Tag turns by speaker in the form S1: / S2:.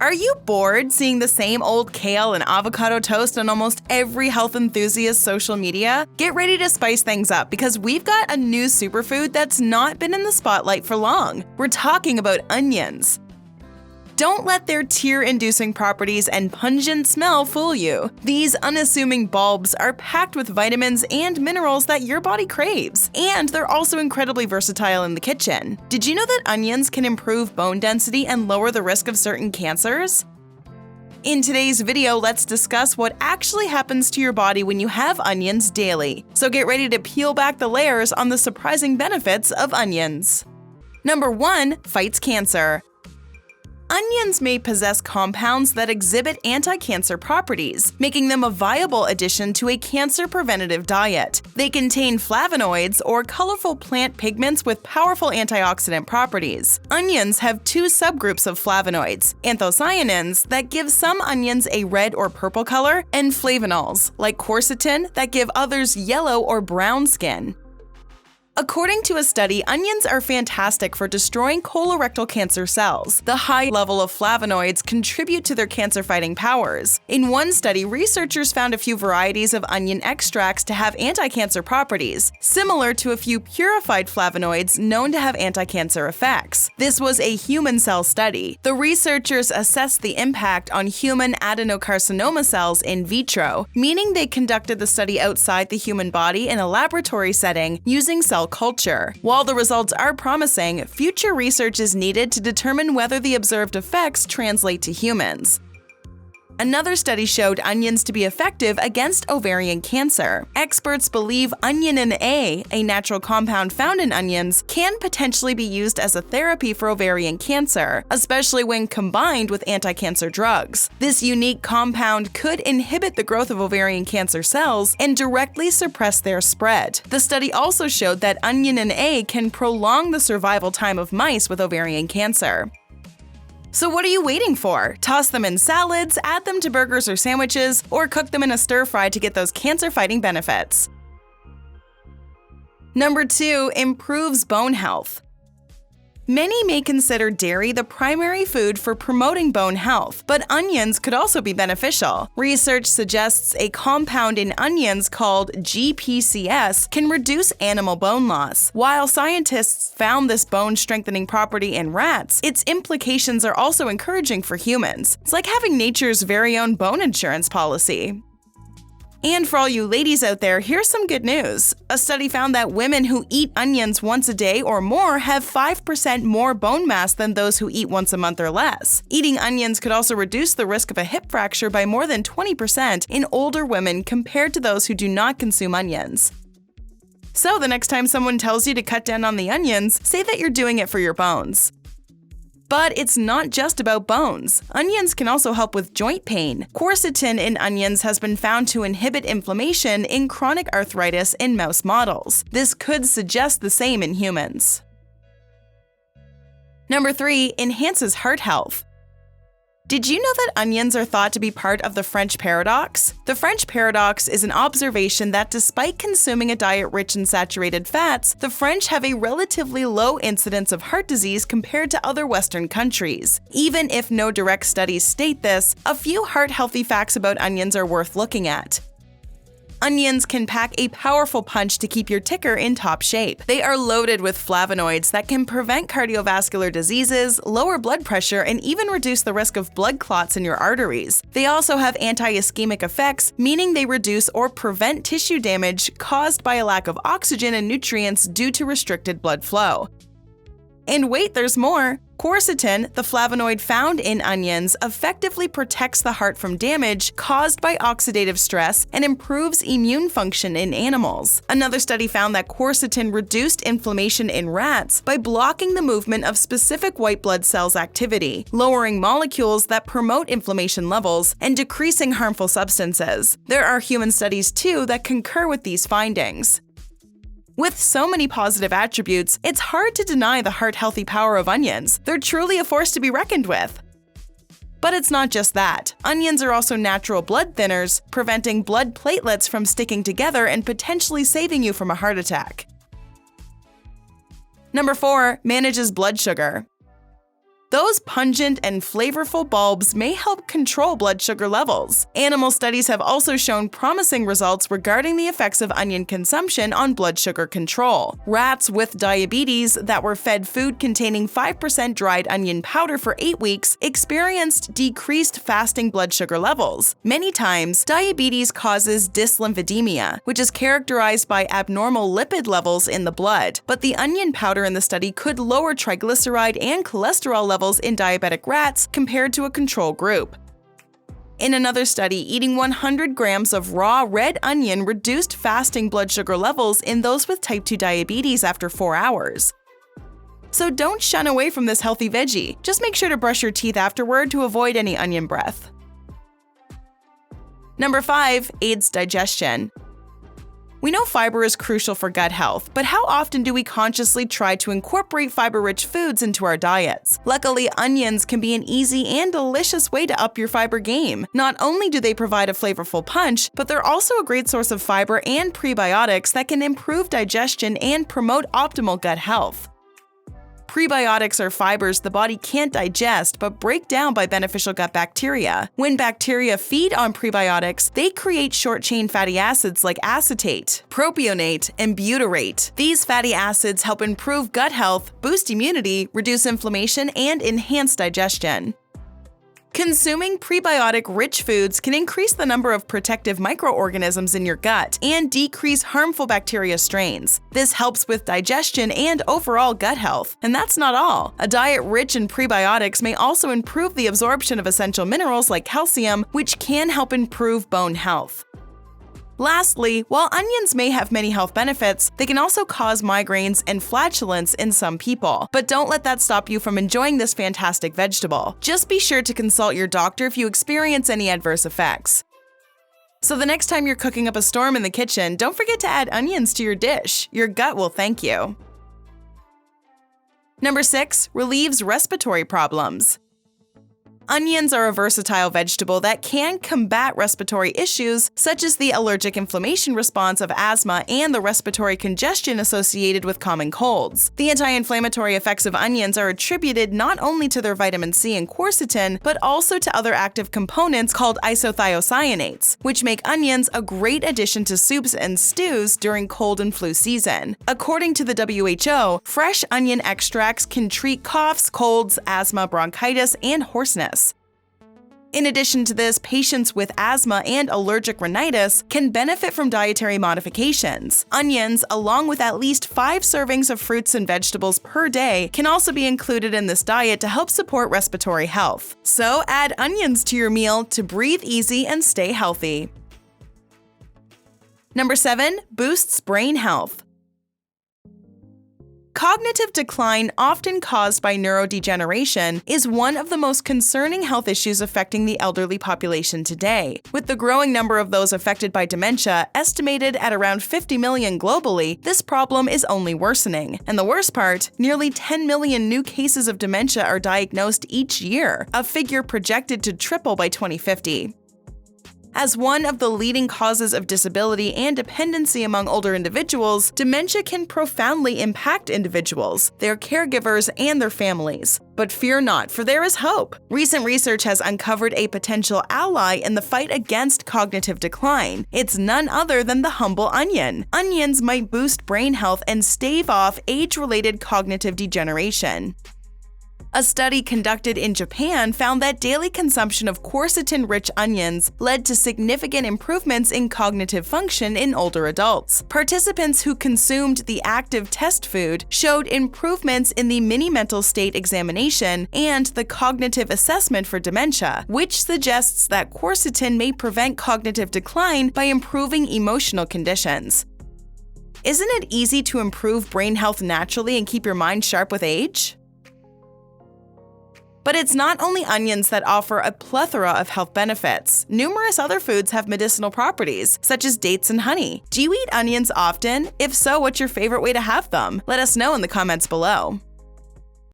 S1: Are you bored seeing the same old kale and avocado toast on almost every health enthusiast's social media? Get ready to spice things up because we've got a new superfood that's not been in the spotlight for long. We're talking about onions. Don't let their tear-inducing properties and pungent smell fool you. These unassuming bulbs are packed with vitamins and minerals that your body craves, and they're also incredibly versatile in the kitchen. Did you know that onions can improve bone density and lower the risk of certain cancers? In today's video, let's discuss what actually happens to your body when you have onions daily. So get ready to peel back the layers on the surprising benefits of onions. Number 1. Fights cancer. Onions may possess compounds that exhibit anti-cancer properties, making them a viable addition to a cancer-preventative diet. They contain flavonoids, or colorful plant pigments with powerful antioxidant properties. Onions have two subgroups of flavonoids, anthocyanins, that give some onions a red or purple color, and flavonols, like quercetin, that give others yellow or brown skin. According to a study, onions are fantastic for destroying colorectal cancer cells. The high level of flavonoids contribute to their cancer-fighting powers. In one study, researchers found a few varieties of onion extracts to have anti-cancer properties, similar to a few purified flavonoids known to have anti-cancer effects. This was a human cell study. The researchers assessed the impact on human adenocarcinoma cells in vitro, meaning they conducted the study outside the human body in a laboratory setting using cell culture. While the results are promising, future research is needed to determine whether the observed effects translate to humans. Another study showed onions to be effective against ovarian cancer. Experts believe onion A, a natural compound found in onions, can potentially be used as a therapy for ovarian cancer, especially when combined with anti-cancer drugs. This unique compound could inhibit the growth of ovarian cancer cells and directly suppress their spread. The study also showed that onion A can prolong the survival time of mice with ovarian cancer. So what are you waiting for? Toss them in salads, add them to burgers or sandwiches, or cook them in a stir-fry to get those cancer-fighting benefits. Number 2. Improves bone health. Many may consider dairy the primary food for promoting bone health, but onions could also be beneficial. Research suggests a compound in onions called GPCS can reduce animal bone loss. While scientists found this bone-strengthening property in rats, its implications are also encouraging for humans. It's like having nature's very own bone insurance policy. And for all you ladies out there, here's some good news. A study found that women who eat onions once a day or more have 5% more bone mass than those who eat once a month or less. Eating onions could also reduce the risk of a hip fracture by more than 20% in older women compared to those who do not consume onions. So the next time someone tells you to cut down on the onions, say that you're doing it for your bones. But it's not just about bones. Onions can also help with joint pain. Quercetin in onions has been found to inhibit inflammation in chronic arthritis in mouse models. This could suggest the same in humans. Number 3. Enhances heart health. Did you know that onions are thought to be part of the French paradox? The French paradox is an observation that despite consuming a diet rich in saturated fats, the French have a relatively low incidence of heart disease compared to other Western countries. Even if no direct studies state this, a few heart-healthy facts about onions are worth looking at. Onions can pack a powerful punch to keep your ticker in top shape. They are loaded with flavonoids that can prevent cardiovascular diseases, lower blood pressure, and even reduce the risk of blood clots in your arteries. They also have anti-ischemic effects, meaning they reduce or prevent tissue damage caused by a lack of oxygen and nutrients due to restricted blood flow. And wait, there's more! Quercetin, the flavonoid found in onions, effectively protects the heart from damage caused by oxidative stress and improves immune function in animals. Another study found that quercetin reduced inflammation in rats by blocking the movement of specific white blood cells' activity, lowering molecules that promote inflammation levels, and decreasing harmful substances. There are human studies too that concur with these findings. With so many positive attributes, it's hard to deny the heart-healthy power of onions. They're truly a force to be reckoned with. But it's not just that. Onions are also natural blood thinners, preventing blood platelets from sticking together and potentially saving you from a heart attack. Number 4. Manages blood sugar. Those pungent and flavorful bulbs may help control blood sugar levels. Animal studies have also shown promising results regarding the effects of onion consumption on blood sugar control. Rats with diabetes that were fed food containing 5% dried onion powder for 8 weeks experienced decreased fasting blood sugar levels. Many times, diabetes causes dyslipidemia, which is characterized by abnormal lipid levels in the blood, but the onion powder in the study could lower triglyceride and cholesterol levels in diabetic rats compared to a control group. In another study, eating 100 grams of raw red onion reduced fasting blood sugar levels in those with type 2 diabetes after 4 hours. So don't shun away from this healthy veggie. Just make sure to brush your teeth afterward to avoid any onion breath. Number 5. Aids digestion. We know fiber is crucial for gut health, but how often do we consciously try to incorporate fiber-rich foods into our diets? Luckily, onions can be an easy and delicious way to up your fiber game. Not only do they provide a flavorful punch, but they're also a great source of fiber and prebiotics that can improve digestion and promote optimal gut health. Prebiotics are fibers the body can't digest but break down by beneficial gut bacteria. When bacteria feed on prebiotics, they create short-chain fatty acids like acetate, propionate, and butyrate. These fatty acids help improve gut health, boost immunity, reduce inflammation, and enhance digestion. Consuming prebiotic-rich foods can increase the number of protective microorganisms in your gut and decrease harmful bacteria strains. This helps with digestion and overall gut health. And that's not all. A diet rich in prebiotics may also improve the absorption of essential minerals like calcium, which can help improve bone health. Lastly, while onions may have many health benefits, they can also cause migraines and flatulence in some people. But don't let that stop you from enjoying this fantastic vegetable. Just be sure to consult your doctor if you experience any adverse effects. So the next time you're cooking up a storm in the kitchen, don't forget to add onions to your dish. Your gut will thank you. Number 6. Relieves respiratory problems. Onions are a versatile vegetable that can combat respiratory issues such as the allergic inflammation response of asthma and the respiratory congestion associated with common colds. The anti-inflammatory effects of onions are attributed not only to their vitamin C and quercetin, but also to other active components called isothiocyanates, which make onions a great addition to soups and stews during cold and flu season. According to the WHO, fresh onion extracts can treat coughs, colds, asthma, bronchitis, and hoarseness. In addition to this, patients with asthma and allergic rhinitis can benefit from dietary modifications. Onions, along with at least 5 servings of fruits and vegetables per day, can also be included in this diet to help support respiratory health. So add onions to your meal to breathe easy and stay healthy. Number 7. Boosts brain health. Cognitive decline, often caused by neurodegeneration, is one of the most concerning health issues affecting the elderly population today. With the growing number of those affected by dementia estimated at around 50 million globally, this problem is only worsening. And the worst part, nearly 10 million new cases of dementia are diagnosed each year, a figure projected to triple by 2050. As one of the leading causes of disability and dependency among older individuals, dementia can profoundly impact individuals, their caregivers, and their families. But fear not, for there is hope. Recent research has uncovered a potential ally in the fight against cognitive decline. It's none other than the humble onion. Onions might boost brain health and stave off age-related cognitive degeneration. A study conducted in Japan found that daily consumption of quercetin-rich onions led to significant improvements in cognitive function in older adults. Participants who consumed the active test food showed improvements in the mini-mental state examination and the cognitive assessment for dementia, which suggests that quercetin may prevent cognitive decline by improving emotional conditions. Isn't it easy to improve brain health naturally and keep your mind sharp with age? But it's not only onions that offer a plethora of health benefits. Numerous other foods have medicinal properties, such as dates and honey. Do you eat onions often? If so, what's your favorite way to have them? Let us know in the comments below.